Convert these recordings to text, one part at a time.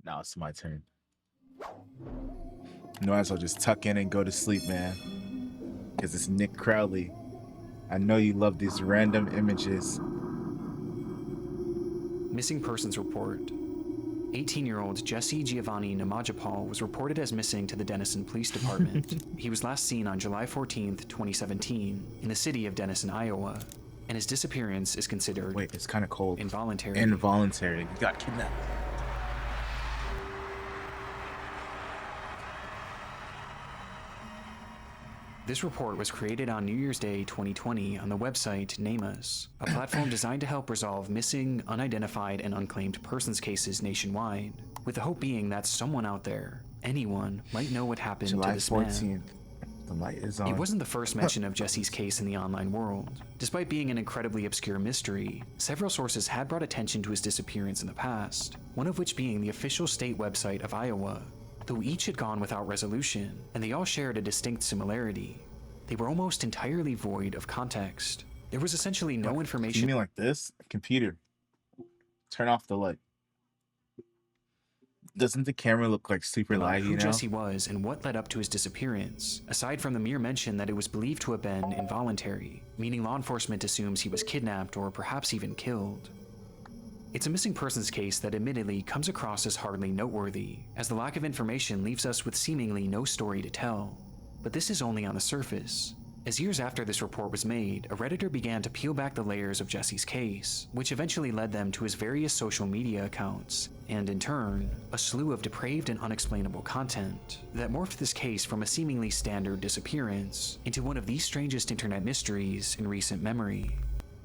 Now it's my turn. Might as well just tuck in and go to sleep, man. Because it's Nick Crowley. I know you love these random images. Missing persons report. 18-year-old Jesse Giovanni Nimajapol was reported as missing to the Denison Police Department. He was last seen on July 14th, 2017, in the city of Denison, Iowa, and his disappearance is considered— Wait, it's kind of cold. Involuntary. Involuntary. You got kidnapped. This report was created on New Year's Day 2020 on the website NamUs, a platform designed to help resolve missing, unidentified, and unclaimed persons cases nationwide, with the hope being that someone out there, anyone, might know what happened to this July 14th. man. The light is on. It wasn't the first mention of Jesse's case in the online world. Despite being an incredibly obscure mystery, several sources had brought attention to his disappearance in the past, one of which being the official state website of Iowa. Though each had gone without resolution, and they all shared a distinct similarity, they were almost entirely void of context. There was essentially no information— You mean like this? Computer. Turn off the light. Doesn't the camera look like super about laggy who now? Jesse was and what led up to his disappearance, aside from the mere mention that it was believed to have been involuntary, meaning law enforcement assumes he was kidnapped or perhaps even killed. It's a missing persons case that admittedly comes across as hardly noteworthy, as the lack of information leaves us with seemingly no story to tell. But this is only on the surface, as years after this report was made, a Redditor began to peel back the layers of Jesse's case, which eventually led them to his various social media accounts, and in turn, a slew of depraved and unexplainable content that morphed this case from a seemingly standard disappearance into one of the strangest internet mysteries in recent memory.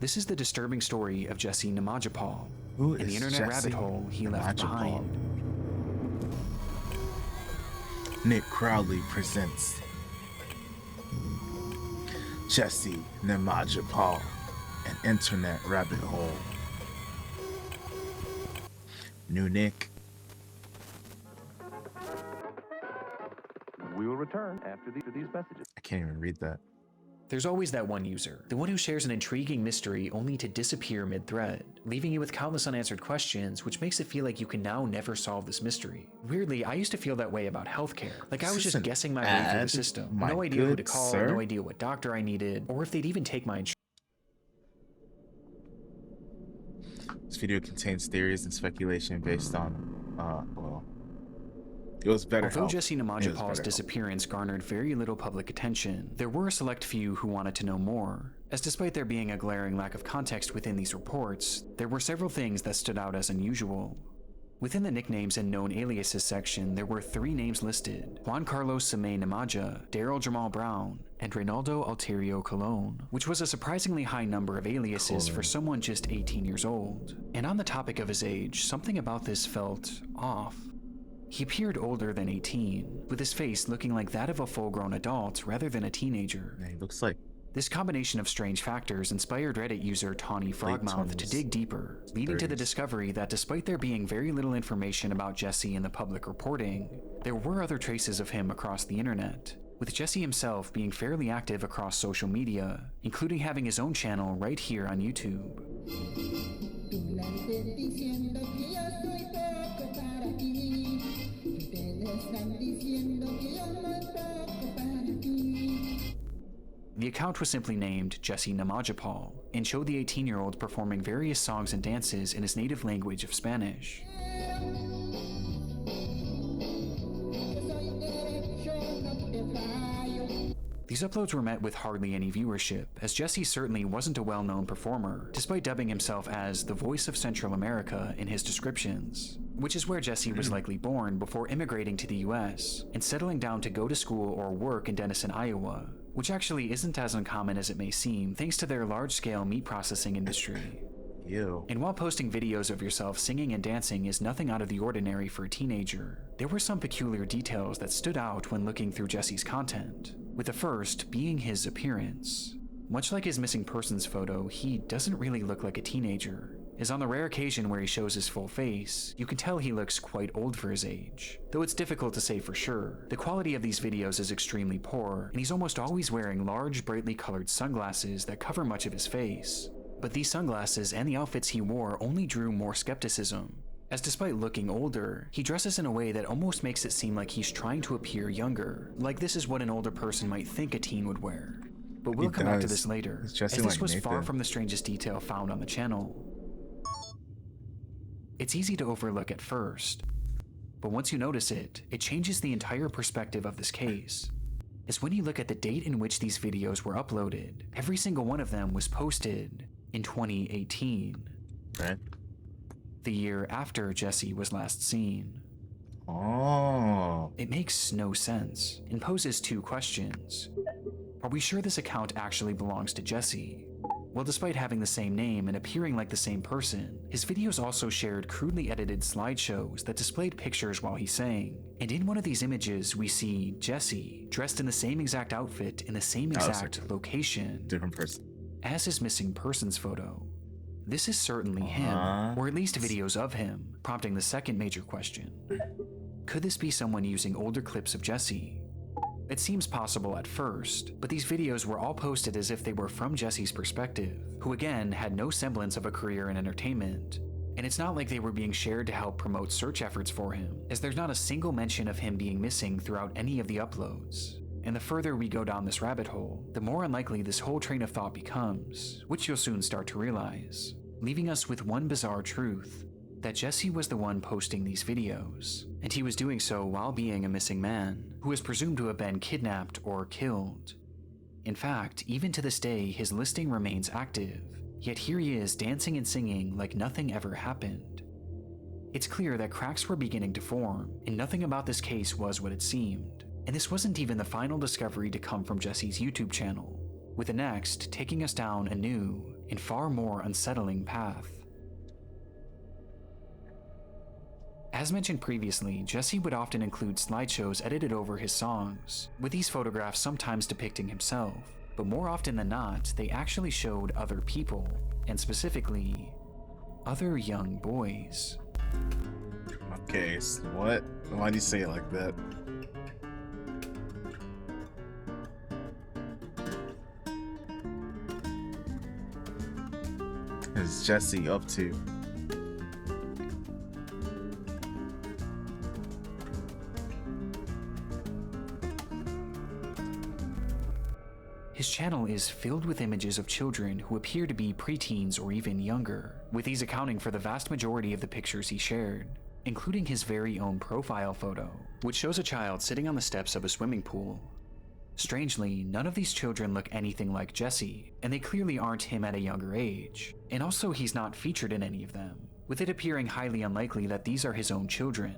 This is the disturbing story of Jesse Nimajapol, and the internet rabbit hole he left behind. Nick Crowley presents Jesse Nimajapol, an internet rabbit hole. New Nick. We will return after these messages. I can't even read that. There's always that one user, the one who shares an intriguing mystery only to disappear mid-thread, leaving you with countless unanswered questions, which makes it feel like you can now never solve this mystery. Weirdly, I used to feel that way about healthcare. Like I was just guessing my way through the system. No idea who to call, no idea what doctor I needed, or if they'd even take my insurance. This video contains theories and speculation based on, well, it was better. Although Jesse Nimajapol's disappearance garnered very little public attention, there were a select few who wanted to know more, as despite there being a glaring lack of context within these reports, there were several things that stood out as unusual. Within the nicknames and known aliases section, there were 3 names listed: Juan Carlos Samay Nimaja, Daryl Jamal Brown, and Reynaldo Alterio Colon, which was a surprisingly high number of aliases for someone just 18 years old. And on the topic of his age, something about this felt off. He appeared older than 18, with his face looking like that of a full-grown adult rather than a teenager. Yeah, he looks like... This combination of strange factors inspired Reddit user Tawny Frogmouth to dig deeper, leading to the discovery that despite there being very little information about Jesse in the public reporting, there were other traces of him across the internet, with Jesse himself being fairly active across social media, including having his own channel right here on YouTube. The account was simply named Jesse Nimajapol and showed the 18-year-old performing various songs and dances in his native language of Spanish. These uploads were met with hardly any viewership, as Jesse certainly wasn't a well-known performer, despite dubbing himself as the voice of Central America in his descriptions, which is where Jesse was likely born before immigrating to the US and settling down to go to school or work in Denison, Iowa, which actually isn't as uncommon as it may seem thanks to their large-scale meat processing industry. Ew. And while posting videos of yourself singing and dancing is nothing out of the ordinary for a teenager, there were some peculiar details that stood out when looking through Jesse's content, with the first being his appearance. Much like his missing persons photo, he doesn't really look like a teenager, as on the rare occasion where he shows his full face, you can tell he looks quite old for his age. Though it's difficult to say for sure, the quality of these videos is extremely poor, and he's almost always wearing large, brightly colored sunglasses that cover much of his face. But these sunglasses and the outfits he wore only drew more skepticism, as despite looking older, he dresses in a way that almost makes it seem like he's trying to appear younger, like this is what an older person might think a teen would wear. But we'll come back to this later, He's as dressing this like was far Nathan. from the strangest detail found on the channel. It's easy to overlook at first, but once you notice it, it changes the entire perspective of this case. Is when you look at the date in which these videos were uploaded, every single one of them was posted in 2018. Right. The year after Jesse was last seen. Oh. It makes no sense and poses two questions. Are we sure this account actually belongs to Jesse? Well, despite having the same name and appearing like the same person, his videos also shared crudely edited slideshows that displayed pictures while he sang. And in one of these images, we see Jesse dressed in the same exact outfit in the same exact location Different person. as his missing persons photo. This is certainly him, or at least videos of him, prompting the second major question. Could this be someone using older clips of Jesse? It seems possible at first, but these videos were all posted as if they were from Jesse's perspective, who again had no semblance of a career in entertainment. And it's not like they were being shared to help promote search efforts for him, as there's not a single mention of him being missing throughout any of the uploads. And the further we go down this rabbit hole, the more unlikely this whole train of thought becomes, which you'll soon start to realize, leaving us with one bizarre truth, that Jesse was the one posting these videos, and he was doing so while being a missing man, who is presumed to have been kidnapped or killed. In fact, even to this day, his listing remains active, yet here he is dancing and singing like nothing ever happened. It's clear that cracks were beginning to form, and nothing about this case was what it seemed. And this wasn't even the final discovery to come from Jesse's YouTube channel, with the next taking us down a new and far more unsettling path. As mentioned previously, Jesse would often include slideshows edited over his songs, with these photographs sometimes depicting himself, but more often than not, they actually showed other people, and specifically, other young boys. Okay, so what? Why do you say it like that? What is Jesse up to? His channel is filled with images of children who appear to be preteens or even younger, with these accounting for the vast majority of the pictures he shared, including his very own profile photo, which shows a child sitting on the steps of a swimming pool. Strangely, none of these children look anything like Jesse, and they clearly aren't him at a younger age, and also he's not featured in any of them, with it appearing highly unlikely that these are his own children.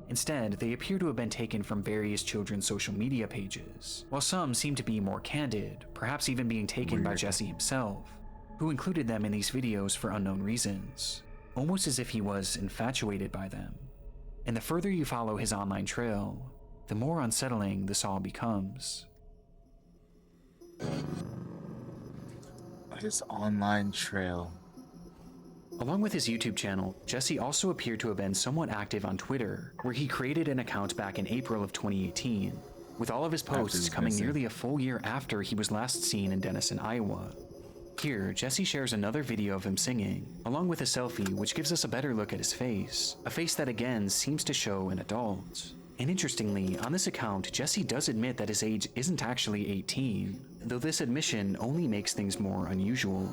Instead, they appear to have been taken from various children's social media pages, while some seem to be more candid, perhaps even being taken by Jesse himself, who included them in these videos for unknown reasons, almost as if he was infatuated by them. And the further you follow his online trail, the more unsettling this all becomes. His online trail. Along with his YouTube channel, Jesse also appeared to have been somewhat active on Twitter, where he created an account back in April of 2018, with all of his posts coming nearly a full year after he was last seen in Denison, Iowa. Here, Jesse shares another video of him singing, along with a selfie which gives us a better look at his face, a face that again seems to show an adult. And interestingly, on this account, Jesse does admit that his age isn't actually 18, though this admission only makes things more unusual.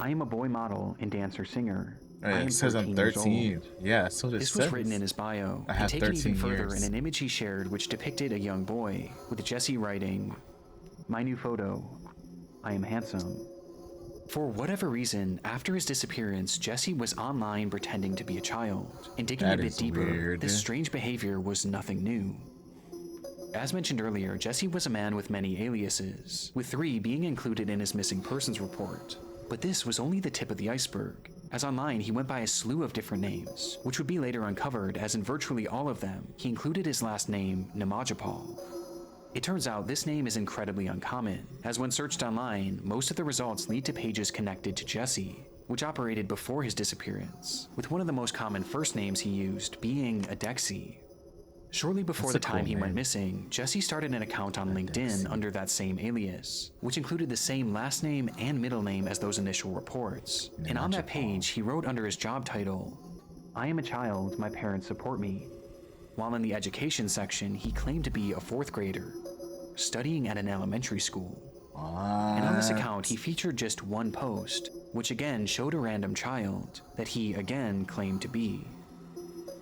I am a boy model and dancer-singer. I am It says I'm 13. Yeah, so it This says. was written in his bio, I and have taken 13 even further years. in an image he shared which depicted a young boy, with Jesse writing, "My new photo, I am handsome." For whatever reason, after his disappearance, Jesse was online pretending to be a child, and digging That a bit is deeper, weird. this strange behavior was nothing new. As mentioned earlier, Jesse was a man with many aliases, with 3 being included in his missing persons report. But this was only the tip of the iceberg, as online he went by a slew of different names, which would be later uncovered as in virtually all of them, he included his last name, Nimajapol. It turns out this name is incredibly uncommon, as when searched online, most of the results lead to pages connected to Jesse, which operated before his disappearance, with one of the most common first names he used being Adexi. Shortly before the time he went missing, Jesse started an account on LinkedIn under that same alias, which included the same last name and middle name as those initial reports. And on that page, he wrote under his job title, "I am a child, my parents support me." While in the education section, he claimed to be a 4th grader, studying at an elementary school. And on this account, he featured just one post, which again showed a random child that he again claimed to be.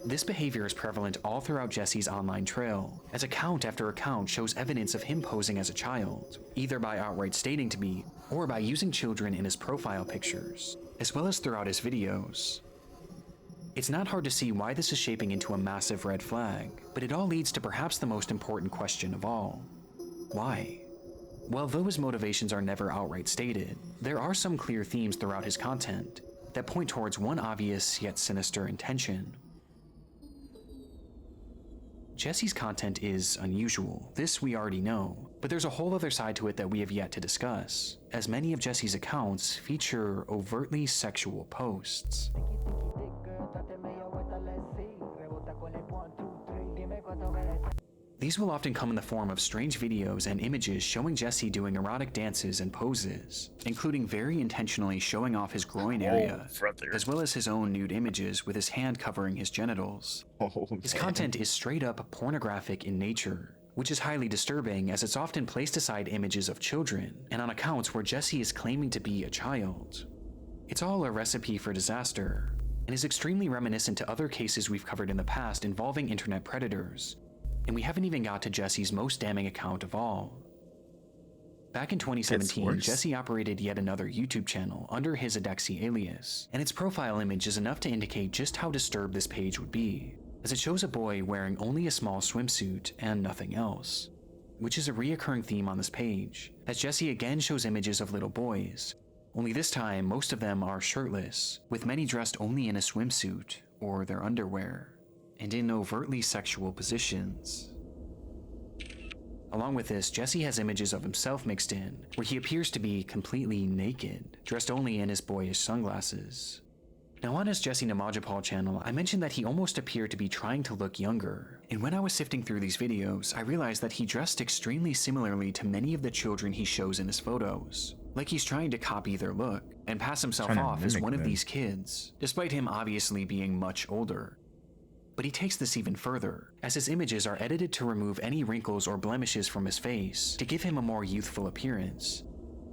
This behavior is prevalent all throughout Jesse's online trail, as account after account shows evidence of him posing as a child, either by outright stating to be, or by using children in his profile pictures, as well as throughout his videos. It's not hard to see why this is shaping into a massive red flag, but it all leads to perhaps the most important question of all. Why? Well, though his motivations are never outright stated, there are some clear themes throughout his content that point towards one obvious yet sinister intention. Jesse's content is unusual, this we already know, but there's a whole other side to it that we have yet to discuss, as many of Jesse's accounts feature overtly sexual posts. These will often come in the form of strange videos and images showing Jesse doing erotic dances and poses, including very intentionally showing off his groin area, as well as his own nude images with his hand covering his genitals. His content is straight up pornographic in nature, which is highly disturbing as it's often placed aside images of children and on accounts where Jesse is claiming to be a child. It's all a recipe for disaster, and is extremely reminiscent to other cases we've covered in the past involving internet predators. And we haven't even got to Jesse's most damning account of all. Back in 2017, Jesse operated yet another YouTube channel under his Adexi alias, and its profile image is enough to indicate just how disturbed this page would be, as it shows a boy wearing only a small swimsuit and nothing else, which is a reoccurring theme on this page, as Jesse again shows images of little boys, only this time most of them are shirtless, with many dressed only in a swimsuit or their underwear, and in overtly sexual positions. Along with this, Jesse has images of himself mixed in, where he appears to be completely naked, dressed only in his boyish sunglasses. Now on his Jesse Nimajapol channel, I mentioned that he almost appeared to be trying to look younger, and when I was sifting through these videos, I realized that he dressed extremely similarly to many of the children he shows in his photos, like he's trying to copy their look, and pass himself off as one of these kids, despite him obviously being much older. But he takes this even further, as his images are edited to remove any wrinkles or blemishes from his face to give him a more youthful appearance.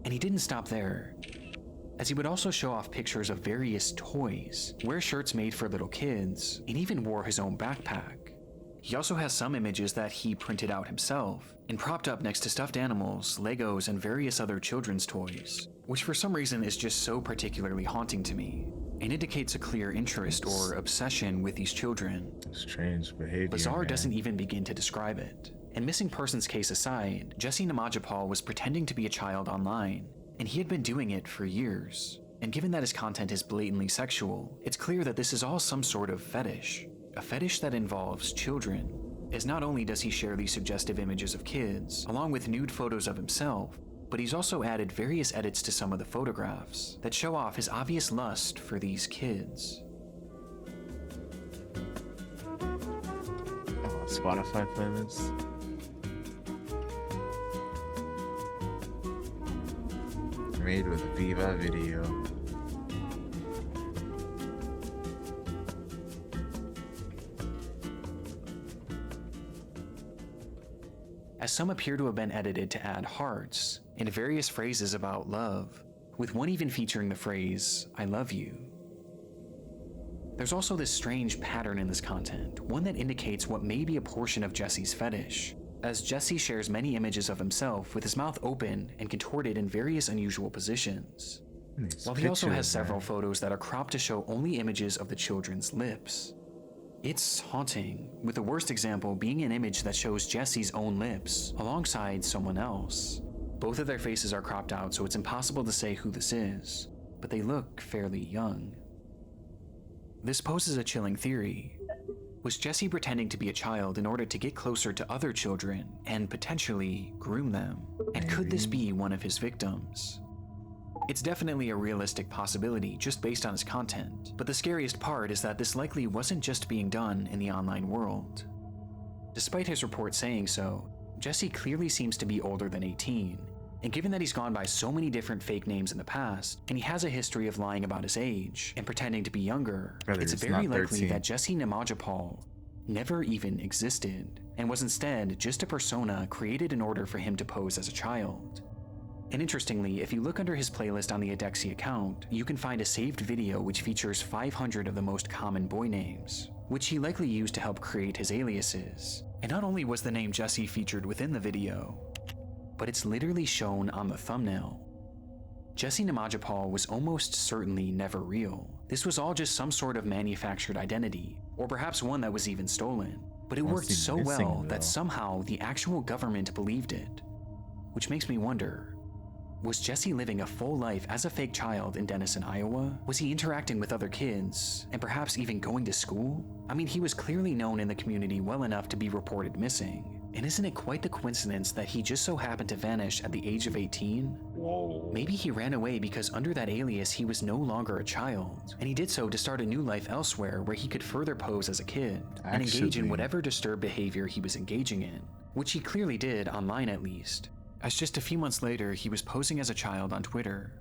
And he didn't stop there, as he would also show off pictures of various toys, wear shirts made for little kids, and even wore his own backpack. He also has some images that he printed out himself and propped up next to stuffed animals, Legos, and various other children's toys, which for some reason is just so particularly haunting to me, and indicates a clear interest or obsession with these children. Strange behavior. Bizarre man. doesn't even begin to describe it. And missing persons case aside, Jesse Nimajapol was pretending to be a child online, and he had been doing it for years. And given that his content is blatantly sexual, it's clear that this is all some sort of fetish. A fetish that involves children, as not only does he share these suggestive images of kids, along with nude photos of himself, but he's also added various edits to some of the photographs that show off his obvious lust for these kids. Oh, Spotify playlist. Made with Viva Video. As some appear to have been edited to add hearts and various phrases about love, with one even featuring the phrase, "I love you." There's also this strange pattern in this content, one that indicates what may be a portion of Jesse's fetish, as Jesse shares many images of himself with his mouth open and contorted in various unusual positions, while he also has several photos that are cropped to show only images of the children's lips. It's haunting, with the worst example being an image that shows Jesse's own lips alongside someone else. Both of their faces are cropped out, so it's impossible to say who this is, but they look fairly young. This poses a chilling theory. Was Jesse pretending to be a child in order to get closer to other children and potentially groom them? And could this be one of his victims? It's definitely a realistic possibility just based on his content, but the scariest part is that this likely wasn't just being done in the online world. Despite his report saying so, Jesse clearly seems to be older than 18, And given that he's gone by so many different fake names in the past, and he has a history of lying about his age and pretending to be younger, Brother, it's it's very not likely 13. that Jesse Nimajapol never even existed, and was instead just a persona created in order for him to pose as a child. And interestingly, if you look under his playlist on the Adexi account, you can find a saved video which features 500 of the most common boy names, which he likely used to help create his aliases. And not only was the name Jesse featured within the video, but it's literally shown on the thumbnail. Jesse Nimajapol was almost certainly never real. This was all just some sort of manufactured identity, or perhaps one that was even stolen. But it worked so well that somehow the actual government believed it. Which makes me wonder, was Jesse living a full life as a fake child in Denison, Iowa? Was he interacting with other kids, and perhaps even going to school? I mean, he was clearly known in the community well enough to be reported missing. And isn't it quite the coincidence that he just so happened to vanish at the age of 18? Whoa. Maybe he ran away because under that alias he was no longer a child, and he did so to start a new life elsewhere where he could further pose as a kid and engage in whatever disturbed behavior he was engaging in, which he clearly did online at least, as just a few months later he was posing as a child on Twitter.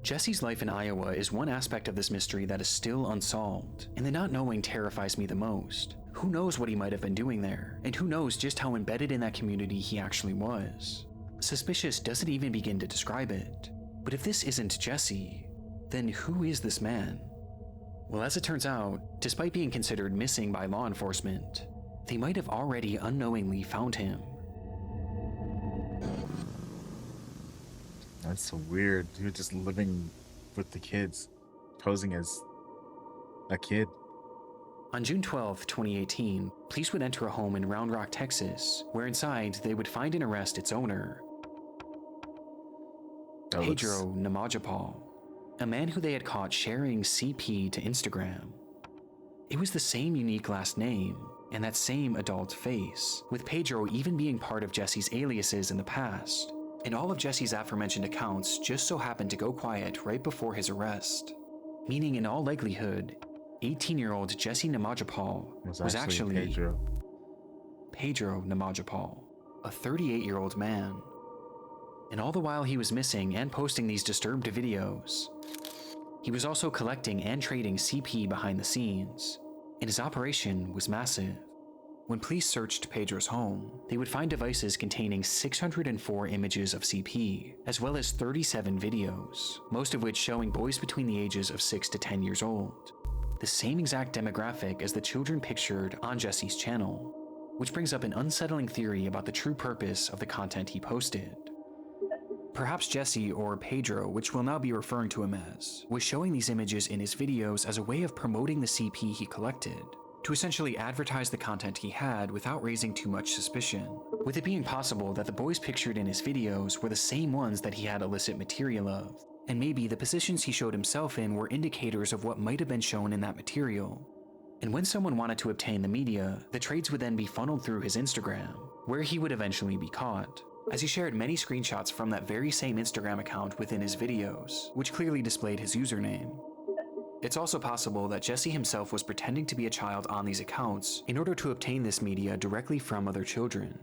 Jesse's life in Iowa is one aspect of this mystery that is still unsolved, and the not knowing terrifies me the most. Who knows what he might have been doing there, and who knows just how embedded in that community he actually was. Suspicious doesn't even begin to describe it. But if this isn't Jesse, then who is this man? Well, as it turns out, despite being considered missing by law enforcement, they might have already unknowingly found him. That's so weird. You're just living with the kids, posing as a kid. On June 12, 2018, police would enter a home in Round Rock, Texas, where inside they would find and arrest its owner, Pedro Nimajapol, a man who they had caught sharing CP to Instagram. It was the same unique last name and that same adult face, with Pedro even being part of Jesse's aliases in the past. And all of Jesse's aforementioned accounts just so happened to go quiet right before his arrest, meaning in all likelihood, 18-year-old Jesse Nimajapol was actually Pedro Nimajapol, a 38-year-old man. And all the while he was missing and posting these disturbed videos, he was also collecting and trading CP behind the scenes, and his operation was massive. When police searched Pedro's home, they would find devices containing 604 images of CP, as well as 37 videos, most of which showing boys between the ages of 6 to 10 years old. The same exact demographic as the children pictured on Jesse's channel, which brings up an unsettling theory about the true purpose of the content he posted. Perhaps Jesse, or Pedro, which we'll now be referring to him as, was showing these images in his videos as a way of promoting the CP he collected, to essentially advertise the content he had without raising too much suspicion, with it being possible that the boys pictured in his videos were the same ones that he had illicit material of, and maybe the positions he showed himself in were indicators of what might have been shown in that material. And when someone wanted to obtain the media, the trades would then be funneled through his Instagram, where he would eventually be caught, as he shared many screenshots from that very same Instagram account within his videos, which clearly displayed his username. It's also possible that Jesse himself was pretending to be a child on these accounts in order to obtain this media directly from other children.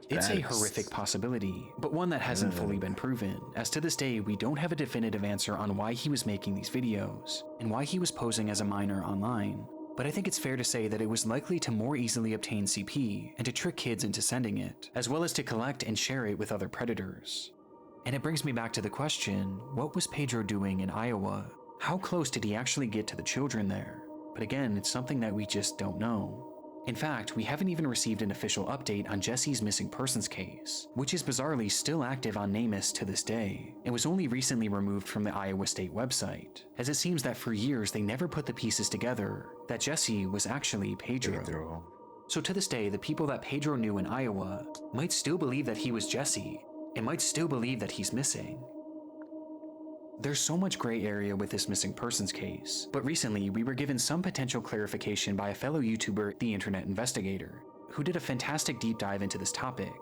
It's a horrific possibility, but one that hasn't fully been proven, as to this day we don't have a definitive answer on why he was making these videos, and why he was posing as a minor online. But I think it's fair to say that it was likely to more easily obtain CP and to trick kids into sending it, as well as to collect and share it with other predators. And it brings me back to the question, what was Pedro doing in Iowa? How close did he actually get to the children there? But again, it's something that we just don't know. In fact, we haven't even received an official update on Jesse's missing persons case, which is bizarrely still active on NamUs to this day, and was only recently removed from the Iowa State website, as it seems that for years they never put the pieces together that Jesse was actually Pedro. So to this day, the people that Pedro knew in Iowa might still believe that he was Jesse, and might still believe that he's missing. There's so much gray area with this missing persons case, but recently we were given some potential clarification by a fellow YouTuber, The Internet Investigator, who did a fantastic deep dive into this topic.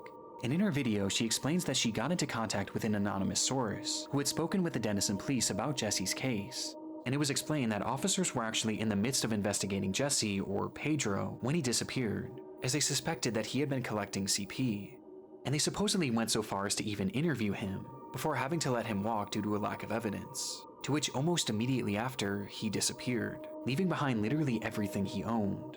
And in her video, she explains that she got into contact with an anonymous source who had spoken with the Denison police about Jesse's case, and it was explained that officers were actually in the midst of investigating Jesse, or Pedro, when he disappeared, as they suspected that he had been collecting CP. and they supposedly went so far as to even interview him before having to let him walk due to a lack of evidence, to which almost immediately after, he disappeared, leaving behind literally everything he owned.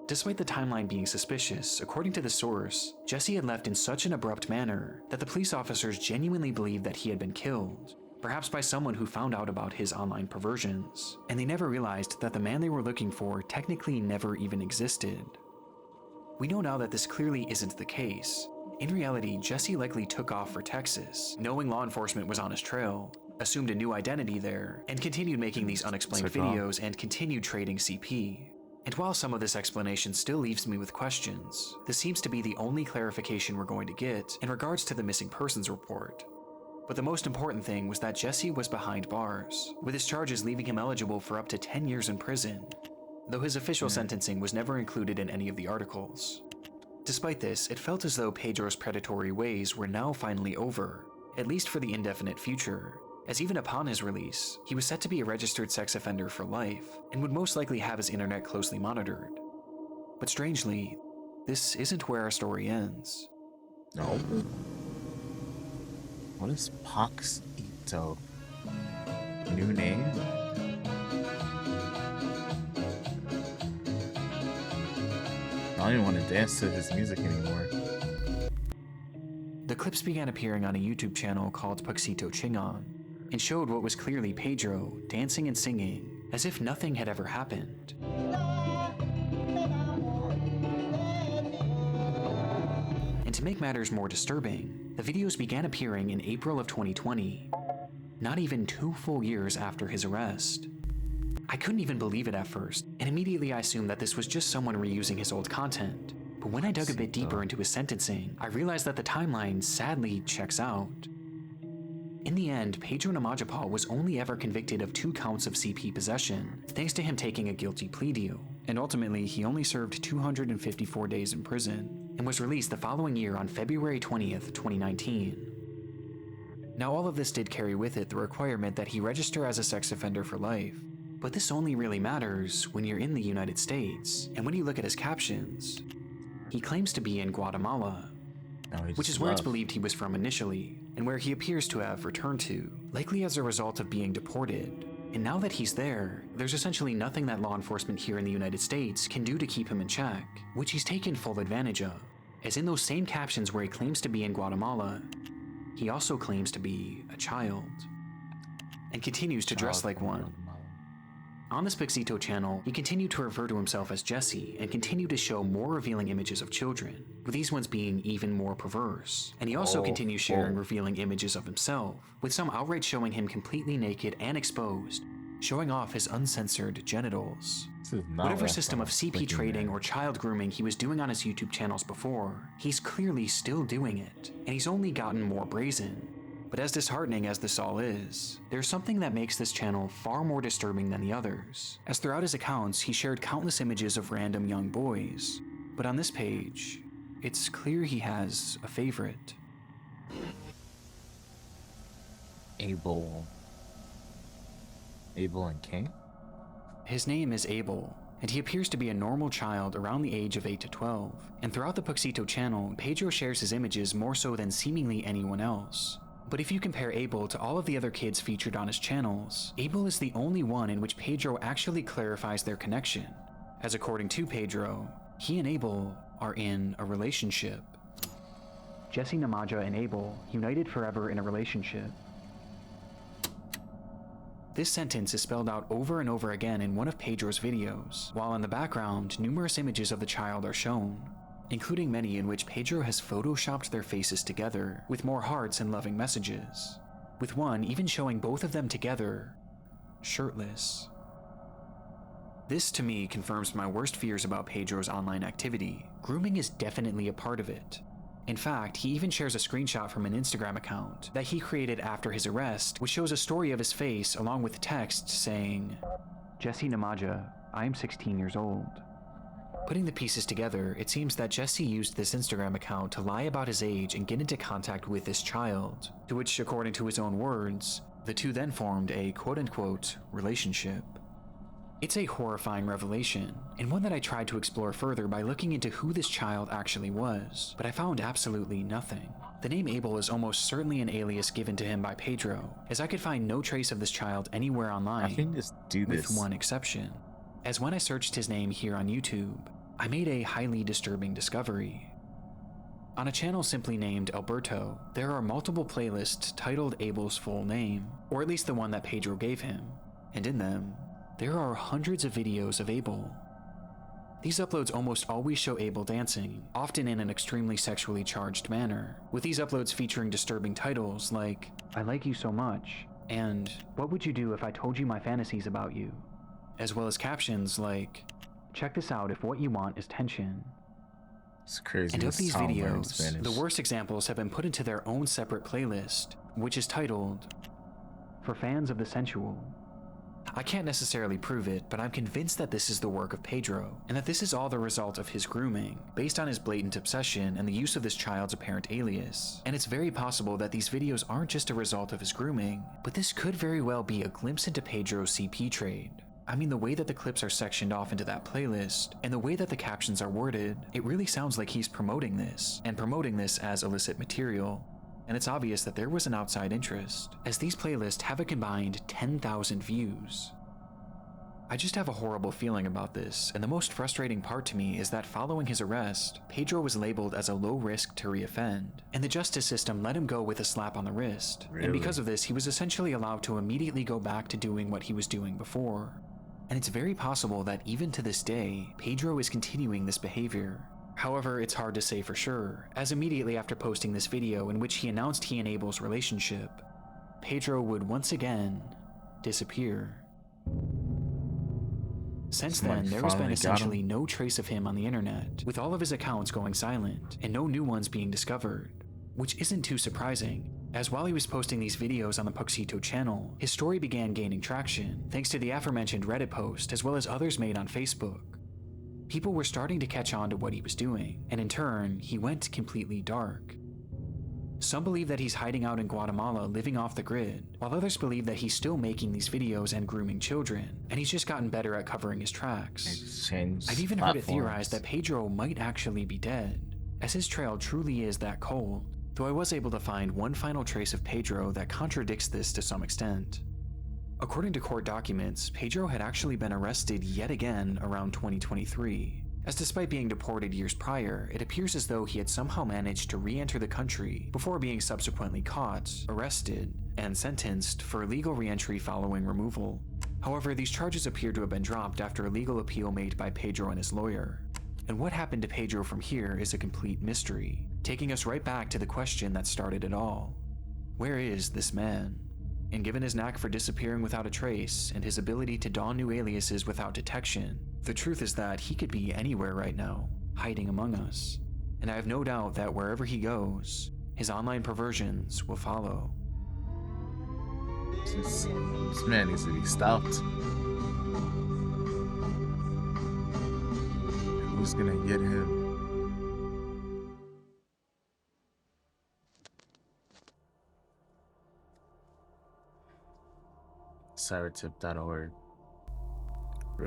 Despite the timeline being suspicious, according to the source, Jesse had left in such an abrupt manner that the police officers genuinely believed that he had been killed, perhaps by someone who found out about his online perversions, and they never realized that the man they were looking for technically never even existed. We know now that this clearly isn't the case. In reality, Jesse likely took off for Texas, knowing law enforcement was on his trail, assumed a new identity there, and continued making these unexplained videos and continued trading CP. And while some of this explanation still leaves me with questions, this seems to be the only clarification we're going to get in regards to the missing persons report. But the most important thing was that Jesse was behind bars, with his charges leaving him eligible for up to 10 years in prison, though his official sentencing was never included in any of the articles. Despite this, it felt as though Pedro's predatory ways were now finally over, at least for the indefinite future, as even upon his release, he was set to be a registered sex offender for life, and would most likely have his internet closely monitored. But strangely, this isn't where our story ends. No. What is Pox Ito? New name? I don't even want to dance to his music anymore. The clips began appearing on a YouTube channel called Paxito Chingon, and showed what was clearly Pedro dancing and singing as if nothing had ever happened. And to make matters more disturbing, the videos began appearing in April of 2020, not even 2 full years after his arrest. I couldn't even believe it at first, and immediately I assumed that this was just someone reusing his old content. But when I dug a bit deeper into his sentencing, I realized that the timeline sadly checks out. In the end, Pedro Nimajapol was only ever convicted of 2 counts of CP possession, thanks to him taking a guilty plea deal, and ultimately he only served 254 days in prison, and was released the following year on February 20th, 2019. Now all of this did carry with it the requirement that he register as a sex offender for life, but this only really matters when you're in the United States, and when you look at his captions, he claims to be in Guatemala, which is where it's believed he was from initially, and where he appears to have returned to, likely as a result of being deported. And now that he's there, there's essentially nothing that law enforcement here in the United States can do to keep him in check, which he's taken full advantage of, as in those same captions where he claims to be in Guatemala, he also claims to be a child, and continues to dress like one. On this Paxito channel, he continued to refer to himself as Jesse and continued to show more revealing images of children, with these ones being even more perverse. And he also continues sharing revealing images of himself, with some outright showing him completely naked and exposed, showing off his uncensored genitals. Whatever system of CP trading or child grooming he was doing on his YouTube channels before, he's clearly still doing it, and he's only gotten more brazen. But as disheartening as this all is, there's something that makes this channel far more disturbing than the others, as throughout his accounts he shared countless images of random young boys, but on this page, it's clear he has a favorite. Abel and King? His name is Abel, and he appears to be a normal child around the age of 8 to 12, and throughout the Paxito channel, Pedro shares his images more so than seemingly anyone else. But if you compare Abel to all of the other kids featured on his channels, Abel is the only one in which Pedro actually clarifies their connection, as according to Pedro, he and Abel are in a relationship. Jesse Nimaja and Abel, united forever in a relationship. This sentence is spelled out over and over again in one of Pedro's videos, while in the background, numerous images of the child are shown, including many in which Pedro has photoshopped their faces together with more hearts and loving messages, with one even showing both of them together, shirtless. This to me confirms my worst fears about Pedro's online activity. Grooming is definitely a part of it. In fact, he even shares a screenshot from an Instagram account that he created after his arrest, which shows a story of his face along with text saying, "Jesse Nimaja, I am 16 years old." Putting the pieces together, it seems that Jesse used this Instagram account to lie about his age and get into contact with this child, to which, according to his own words, the two then formed a quote-unquote relationship. It's a horrifying revelation, and one that I tried to explore further by looking into who this child actually was, but I found absolutely nothing. The name Abel is almost certainly an alias given to him by Pedro, as I could find no trace of this child anywhere online, I can just do with this. one exception. As when I searched his name here on YouTube, I made a highly disturbing discovery. On a channel simply named Alberto, there are multiple playlists titled Abel's full name, or at least the one that Pedro gave him, and in them, there are hundreds of videos of Abel. These uploads almost always show Abel dancing, often in an extremely sexually charged manner, with these uploads featuring disturbing titles like, "I like you so much," and "What would you do if I told you my fantasies about you?" As well as captions like, "Check this out if what you want is tension." It's crazy. And of This these Tom learning videos, Spanish. the worst examples have been put into their own separate playlist, which is titled, "For Fans of the Sensual." I can't necessarily prove it, but I'm convinced that this is the work of Pedro, and that this is all the result of his grooming, based on his blatant obsession and the use of this child's apparent alias. And it's very possible that these videos aren't just a result of his grooming, but this could very well be a glimpse into Pedro's CP trade. I mean, the way that the clips are sectioned off into that playlist, and the way that the captions are worded, it really sounds like he's promoting this, and promoting this as illicit material. And it's obvious that there was an outside interest, as these playlists have a combined 10,000 views. I just have a horrible feeling about this, and the most frustrating part to me is that following his arrest, Pedro was labeled as a low risk to reoffend, and the justice system let him go with a slap on the wrist. Really? And because of this, he was essentially allowed to immediately go back to doing what he was doing before. And it's very possible that even to this day, Pedro is continuing this behavior. However, it's hard to say for sure, as immediately after posting this video in which he announced he and Abel's relationship, Pedro would once again disappear. Since then, there has been essentially no trace of him on the internet, with all of his accounts going silent, and no new ones being discovered. Which isn't too surprising, as while he was posting these videos on the Puxito channel, his story began gaining traction, thanks to the aforementioned Reddit post as well as others made on Facebook. People were starting to catch on to what he was doing, and in turn, he went completely dark. Some believe that he's hiding out in Guatemala living off the grid, while others believe that he's still making these videos and grooming children, and he's just gotten better at covering his tracks. I've even heard it theorized that Pedro might actually be dead, as his trail truly is that cold, though I was able to find one final trace of Pedro that contradicts this to some extent. According to court documents, Pedro had actually been arrested yet again around 2023, as despite being deported years prior, it appears as though he had somehow managed to re-enter the country before being subsequently caught, arrested, and sentenced for illegal re-entry following removal. However, these charges appear to have been dropped after a legal appeal made by Pedro and his lawyer. And what happened to Pedro from here is a complete mystery, taking us right back to the question that started it all. Where is this man? And given his knack for disappearing without a trace, and his ability to don new aliases without detection, the truth is that he could be anywhere right now, hiding among us. And I have no doubt that wherever he goes, his online perversions will follow. This man needs to be stopped. Who's gonna get him? Cybertip.org.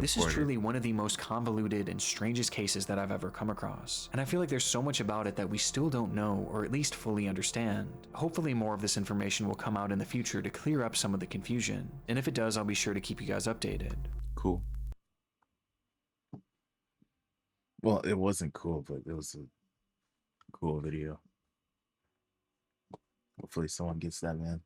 This is truly one of the most convoluted and strangest cases that I've ever come across, and I feel like there's so much about it that we still don't know or at least fully understand. Hopefully more of this information will come out in the future to clear up some of the confusion, and if it does, I'll be sure to keep you guys updated. Cool. Well, it wasn't cool, but it was a cool video. Hopefully someone gets that, man.